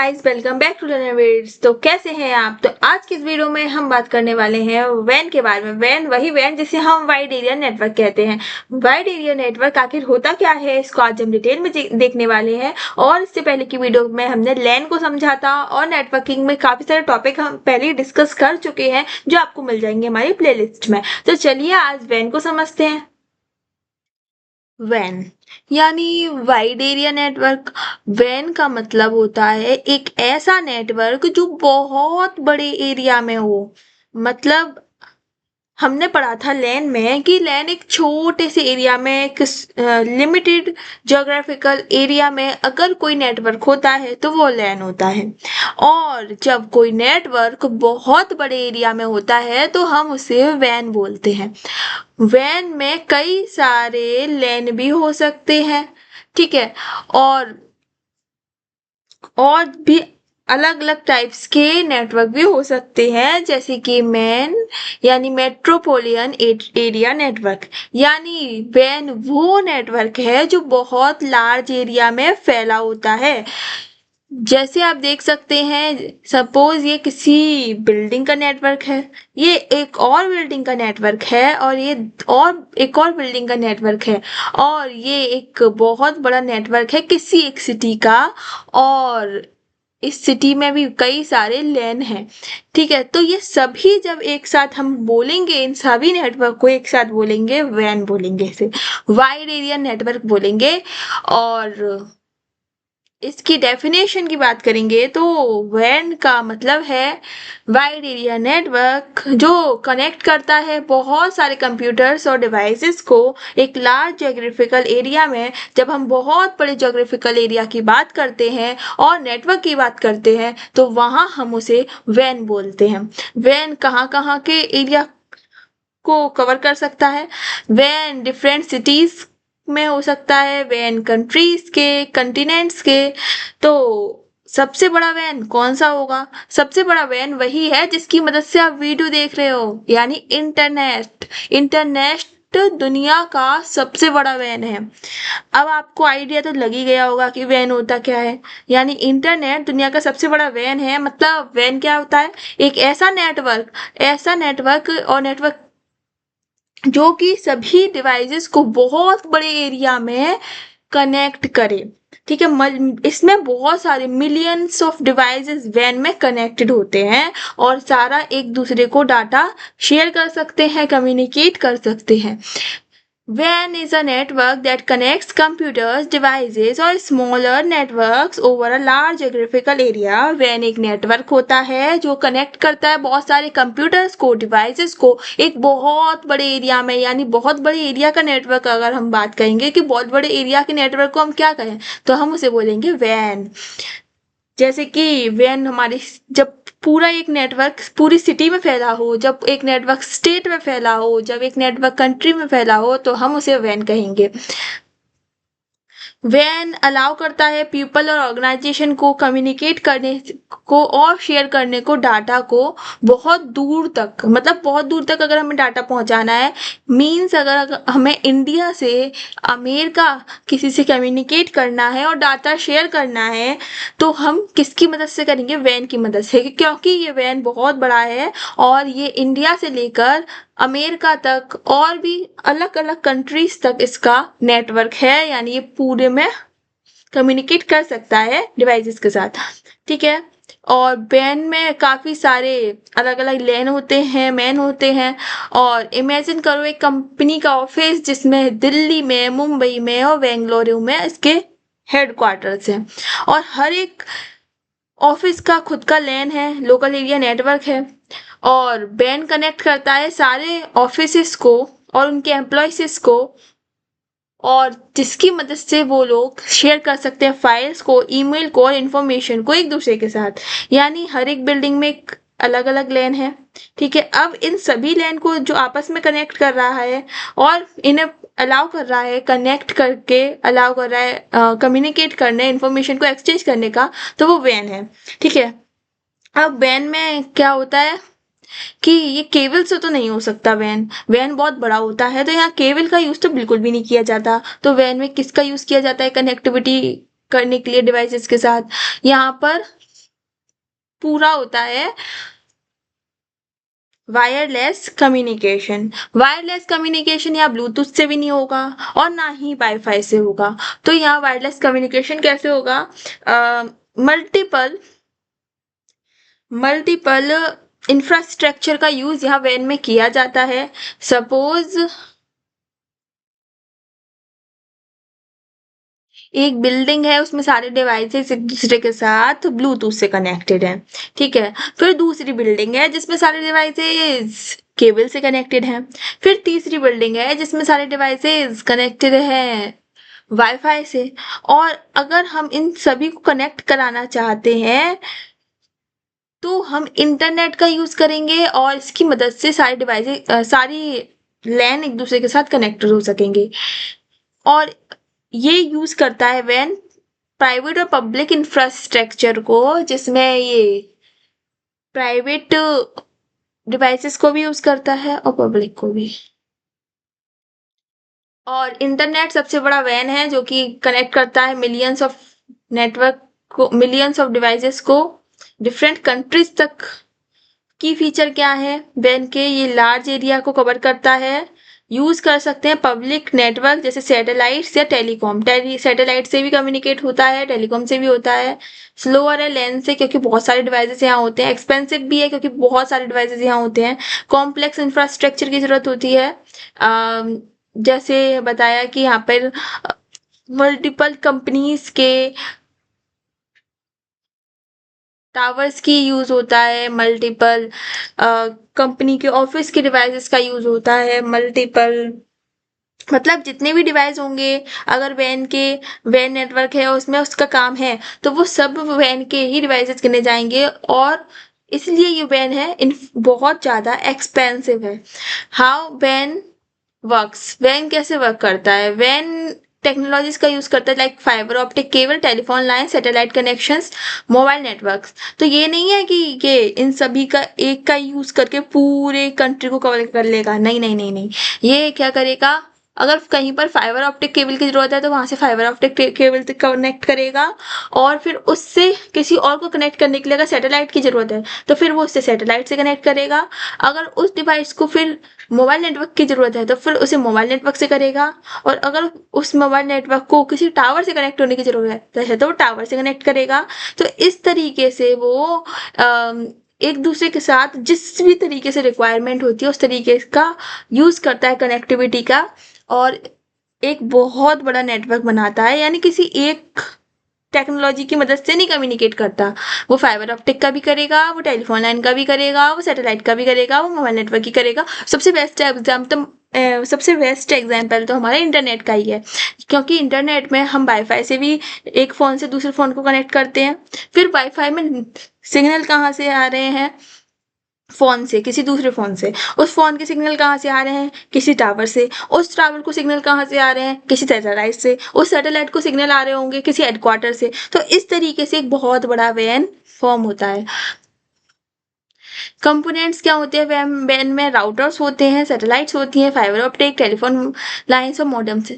Guys welcome back to learners. तो कैसे हैं आप? तो आज की इस वीडियो में हम बात करने वाले हैं वैन के बारे में। वैन वही वैन जिसे हम वाइड एरिया नेटवर्क कहते हैं। वाइड एरिया नेटवर्क आखिर होता क्या है, इसको आज हम डिटेल में देखने वाले हैं। और इससे पहले की वीडियो में हमने लैन को समझा था और नेटवर्किंग में काफी सारे टॉपिक हम पहले ही डिस्कस कर चुके हैं, जो आपको मिल जाएंगे हमारी प्लेलिस्ट में। तो चलिए आज वैन को समझते हैं। वैन यानी वाइड एरिया नेटवर्क। वैन का मतलब होता है एक ऐसा नेटवर्क जो बहुत बड़े एरिया में हो। मतलब हमने पढ़ा था लैन में कि लैन एक छोटे से एरिया में, एक लिमिटेड ज्योग्राफिकल एरिया में अगर कोई नेटवर्क होता है तो वो लैन होता है। और जब कोई नेटवर्क बहुत बड़े एरिया में होता है तो हम उसे वैन बोलते हैं। वैन में कई सारे लैन भी हो सकते हैं, ठीक है। और भी अलग अलग टाइप्स के नेटवर्क भी हो सकते हैं, जैसे कि मैन यानी मेट्रोपोलियन एरिया नेटवर्क। यानी वैन वो नेटवर्क है जो बहुत लार्ज एरिया में फैला होता है। जैसे आप देख सकते हैं, सपोज ये किसी बिल्डिंग का नेटवर्क है, ये एक और बिल्डिंग का नेटवर्क है, और ये और एक और बिल्डिंग का नेटवर्क है, और ये एक बहुत बड़ा नेटवर्क है किसी एक सिटी का। और इस सिटी में भी कई सारे लैन हैं, ठीक है। तो ये सभी जब एक साथ हम बोलेंगे, इन सभी नेटवर्क को एक साथ बोलेंगे, वैन बोलेंगे, इसे वाइड एरिया नेटवर्क बोलेंगे। और इसकी डेफिनेशन की बात करेंगे तो वैन का मतलब है वाइड एरिया नेटवर्क जो कनेक्ट करता है बहुत सारे कंप्यूटर्स और डिवाइसेस को एक लार्ज ज्योग्राफिकल एरिया में। जब हम बहुत बड़े ज्योग्राफिकल एरिया की बात करते हैं और नेटवर्क की बात करते हैं तो वहाँ हम उसे वैन बोलते हैं। वैन कहाँ कहाँ के एरिया को कवर कर सकता है? वैन डिफरेंट सिटीज में हो सकता है, वैन कंट्रीज के, कंटिनेंट्स के। तो सबसे बड़ा वैन कौन सा होगा? सबसे बड़ा वैन वही है जिसकी मदद से आप वीडियो देख रहे हो, यानी इंटरनेट। इंटरनेट दुनिया का सबसे बड़ा वैन है। अब आपको आइडिया तो लग ही गया होगा कि वैन होता क्या है। यानी इंटरनेट दुनिया का सबसे बड़ा वैन है। मतलब वैन क्या होता है? एक ऐसा नेटवर्क और नेटवर्क जो कि सभी डिवाइसेस को बहुत बड़े एरिया में कनेक्ट करे, ठीक है। इसमें बहुत सारे मिलियंस ऑफ डिवाइसेस वैन में कनेक्टेड होते हैं और सारा एक दूसरे को डाटा शेयर कर सकते हैं, कम्युनिकेट कर सकते हैं। WAN is a network that connects computers, devices और smaller networks over a large geographical area. WAN एक नेटवर्क होता है जो कनेक्ट करता है बहुत सारे कंप्यूटर्स को, डिवाइसेस को एक बहुत बड़े एरिया में। यानी बहुत बड़े एरिया का नेटवर्क अगर हम बात करेंगे कि बहुत बड़े एरिया के नेटवर्क को हम क्या कहें, तो हम उसे बोलेंगे WAN। जैसे कि वैन हमारी जब पूरा एक नेटवर्क पूरी सिटी में फैला हो, जब एक नेटवर्क स्टेट में फैला हो, जब एक नेटवर्क कंट्री में फैला हो, तो हम उसे वैन कहेंगे। वैन अलाउ करता है पीपल और ऑर्गेनाइजेशन को कम्युनिकेट करने को और शेयर करने को डाटा को बहुत दूर तक। मतलब बहुत दूर तक अगर हमें डाटा पहुंचाना है, मीन्स अगर हमें इंडिया से अमेरिका किसी से कम्युनिकेट करना है और डाटा शेयर करना है, तो हम किसकी मदद से करेंगे? वैन की मदद से, क्योंकि ये वैन बहुत बड़ा है और ये इंडिया से लेकर अमेरिका तक और भी अलग अलग कंट्रीज तक इसका नेटवर्क है। यानी ये पूरे में कम्युनिकेट कर सकता है डिवाइसेस के साथ, ठीक है। और वैन में काफी सारे अलग अलग लैन होते हैं, मैन होते हैं। और इमेजिन करो एक कंपनी का ऑफिस जिसमें दिल्ली में, मुंबई में और बेंगलुरु में इसके हेडक्वार्टर्स हैं, और हर एक ऑफिस का खुद का लैन है, लोकल एरिया नेटवर्क है। और वैन कनेक्ट करता है सारे ऑफिसेस को और उनके एम्प्लॉयज को, और जिसकी मदद से वो लोग शेयर कर सकते हैं फाइल्स को, ईमेल को और इन्फॉर्मेशन को एक दूसरे के साथ। यानी हर एक बिल्डिंग में एक अलग अलग लैन है, ठीक है। अब इन सभी लैन को जो आपस में कनेक्ट कर रहा है और इन्हें अलाउ कर रहा है, कनेक्ट करके अलाउ कर रहा है कम्युनिकेट करने, इन्फॉर्मेशन को एक्सचेंज करने का, तो वो वैन है, ठीक है। अब वैन में क्या होता है कि ये केबल से तो नहीं हो सकता। वैन बहुत बड़ा होता है, तो यहाँ केबल का यूज तो बिल्कुल भी नहीं किया जाता। तो वैन में किसका यूज किया जाता है कनेक्टिविटी करने के लिए डिवाइसेस के साथ? यहाँ पर पूरा होता है वायरलेस कम्युनिकेशन। वायरलेस कम्युनिकेशन या ब्लूटूथ से भी नहीं होगा और ना ही वाईफाई से होगा। तो यहाँ वायरलेस कम्युनिकेशन कैसे होगा? मल्टीपल मल्टीपल इंफ्रास्ट्रक्चर का यूज यहाँ वैन में किया जाता है। सपोज एक बिल्डिंग है, उसमें सारे डिवाइसेस एक दूसरे के साथ ब्लूटूथ से कनेक्टेड हैं, ठीक है। फिर दूसरी बिल्डिंग है जिसमें सारे डिवाइसेस केबल से कनेक्टेड हैं। फिर तीसरी बिल्डिंग है जिसमें सारे डिवाइसेस कनेक्टेड हैं वाईफाई से। और अगर हम इन सभी को कनेक्ट कराना चाहते हैं तो हम इंटरनेट का यूज करेंगे और इसकी मदद से सारे डिवाइसेस सारी लैन एक दूसरे के साथ कनेक्टेड हो सकेंगे। और ये यूज करता है व्हेन प्राइवेट और पब्लिक इंफ्रास्ट्रक्चर को, जिसमें ये प्राइवेट डिवाइसेस को भी यूज करता है और पब्लिक को भी। और इंटरनेट सबसे बड़ा वैन है जो कि कनेक्ट करता है मिलियंस ऑफ नेटवर्क को, मिलियंस ऑफ डिवाइसेस को डिफरेंट कंट्रीज तक। की फीचर क्या है वैन के? ये लार्ज एरिया को कवर करता है। यूज कर सकते हैं पब्लिक नेटवर्क जैसे सैटेलाइट्स या टेलीकॉम। सैटेलाइट से भी कम्युनिकेट होता है, टेलीकॉम से भी होता है। स्लोअर है लेंस से क्योंकि बहुत सारे डिवाइसेस यहाँ होते हैं। एक्सपेंसिव भी है क्योंकि बहुत सारे डिवाइसेस यहाँ होते हैं। कॉम्प्लेक्स इंफ्रास्ट्रक्चर की जरूरत होती है। जैसे बताया कि यहाँ पर मल्टीपल कंपनीज के टावर्स की यूज होता है, मल्टीपल कंपनी के ऑफिस के डिवाइसेस का यूज होता है, मल्टीपल मतलब जितने भी डिवाइस होंगे, अगर वैन नेटवर्क है उसमें उसका काम है तो वो सब वैन के ही डिवाइसेस गिने जाएंगे। और इसलिए ये वैन है बहुत ज़्यादा एक्सपेंसिव है। हाउ वैन वर्क्स? वैन कैसे वर्क करता है? वैन टेक्नोलॉजीज का यूज करता है like fibre optic cable, telephone line, satellite connections, mobile networks. तो ये नहीं है कि ये इन सभी का एक का यूज करके पूरे कंट्री को कवर कर लेगा, नहीं नहीं नहीं नहीं। ये क्या करेगा, अगर कहीं पर फाइबर ऑप्टिक केबल की जरूरत है तो वहां से फाइबर ऑप्टिक केबल तक कनेक्ट करेगा। और फिर उससे किसी और को कनेक्ट करने के लिए अगर सैटेलाइट की जरूरत है तो फिर वो उससे सैटेलाइट से कनेक्ट करेगा। अगर उस डिवाइस को फिर मोबाइल नेटवर्क की जरूरत है तो फिर उसे मोबाइल नेटवर्क से करेगा। और अगर उस मोबाइल नेटवर्क को किसी टावर से कनेक्ट होने की जरूरत है तो वो टावर से कनेक्ट करेगा। तो इस तरीके से वो एक दूसरे के साथ जिस भी तरीके से रिक्वायरमेंट होती है उस तरीके का यूज करता है कनेक्टिविटी का, और एक बहुत बड़ा नेटवर्क बनाता है। यानी किसी एक टेक्नोलॉजी की मदद से नहीं कम्युनिकेट करता, वो फाइबर ऑप्टिक का भी करेगा, वो टेलीफोन लाइन का भी करेगा, वो सैटेलाइट का भी करेगा, वो मोबाइल नेटवर्क की करेगा। सबसे बेस्ट एग्जाम्पल तो हमारा इंटरनेट का ही है, क्योंकि इंटरनेट में हम वाईफाई से भी एक फ़ोन से दूसरे फ़ोन को कनेक्ट करते हैं। फिर वाईफाई में सिग्नल कहाँ से आ रहे हैं? फ़ोन से, किसी दूसरे फ़ोन से। उस फ़ोन के सिग्नल कहाँ से आ रहे हैं? किसी टावर से। उस टावर को सिग्नल कहाँ से आ रहे हैं? किसी सैटेलाइट से। उस सैटेलाइट को सिग्नल आ रहे होंगे किसी हेडक्वार्टर से। तो इस तरीके से एक बहुत बड़ा वैन फॉर्म होता है। कंपोनेंट्स क्या होते हैं वैन में? राउटर्स होते हैं, सैटेलाइट्स होती हैं, फाइबर ऑप्टिक, टेलीफोन लाइन्स और मॉडेम्स।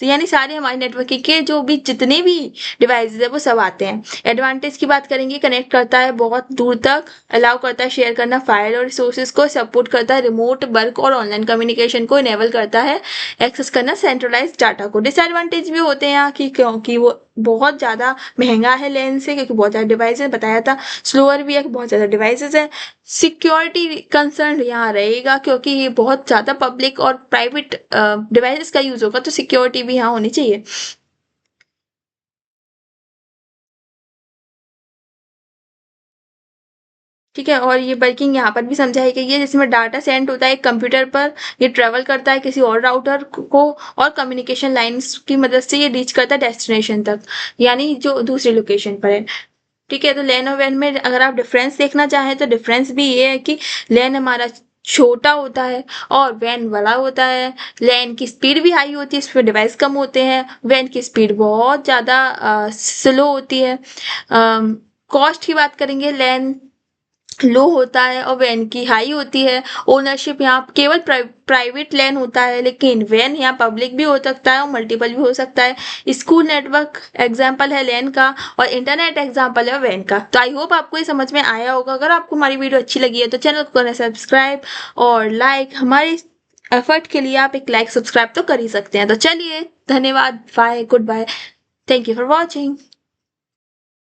यानी सारे हमारे नेटवर्क के जो भी जितने भी डिवाइसेस है वो सब आते हैं। एडवांटेज की बात करेंगे, कनेक्ट करता है बहुत दूर तक, अलाउ करता है शेयर करना फाइल और रिसोर्सेज को, सपोर्ट करता है रिमोट वर्क और ऑनलाइन कम्युनिकेशन को, इनेबल करता है एक्सेस करना सेंट्रलाइज डाटा को। डिसएडवांटेज भी होते हैं यहाँ की, क्योंकि वो बहुत ज़्यादा महंगा है लेंस से, क्योंकि बहुत ज़्यादा डिवाइसेस बताया था। स्लोअर भी है, बहुत ज़्यादा डिवाइसेस हैं। सिक्योरिटी कंसर्न यहाँ रहेगा क्योंकि ये बहुत ज़्यादा पब्लिक और प्राइवेट डिवाइसेस का यूज़ होगा, तो सिक्योरिटी भी यहाँ होनी चाहिए। ठीक है, और ये वर्किंग यहाँ पर भी समझाई गई है, जिसमें डाटा सेंड होता है एक कंप्यूटर पर, ये ट्रेवल करता है किसी और राउटर को, और कम्युनिकेशन लाइंस की मदद से ये रीच करता है डेस्टिनेशन तक, यानी जो दूसरी लोकेशन पर है। ठीक है, तो लैन और वैन में अगर आप डिफरेंस देखना चाहें तो डिफरेंस भी ये है कि लैन हमारा छोटा होता है और वैन बड़ा होता है। लैन की स्पीड भी हाई होती है, इसमें डिवाइस कम होते हैं। वैन की स्पीड बहुत ज़्यादा स्लो होती है। कॉस्ट की बात करेंगे, लैन लो होता है और वैन की हाई होती है। ओनरशिप यहाँ केवल प्राइवेट लैन होता है, लेकिन वैन यहाँ पब्लिक भी हो सकता है और मल्टीपल भी हो सकता है। स्कूल नेटवर्क एग्जाम्पल है लैन का और इंटरनेट एग्जाम्पल है वैन का। तो आई होप आपको ये समझ में आया होगा। अगर आपको हमारी वीडियो अच्छी लगी है तो चैनल को करें सब्सक्राइब और लाइक। हमारे एफर्ट के लिए आप एक लाइक सब्सक्राइब तो कर ही सकते हैं। तो चलिए, धन्यवाद, bye, goodbye, thank you for watching.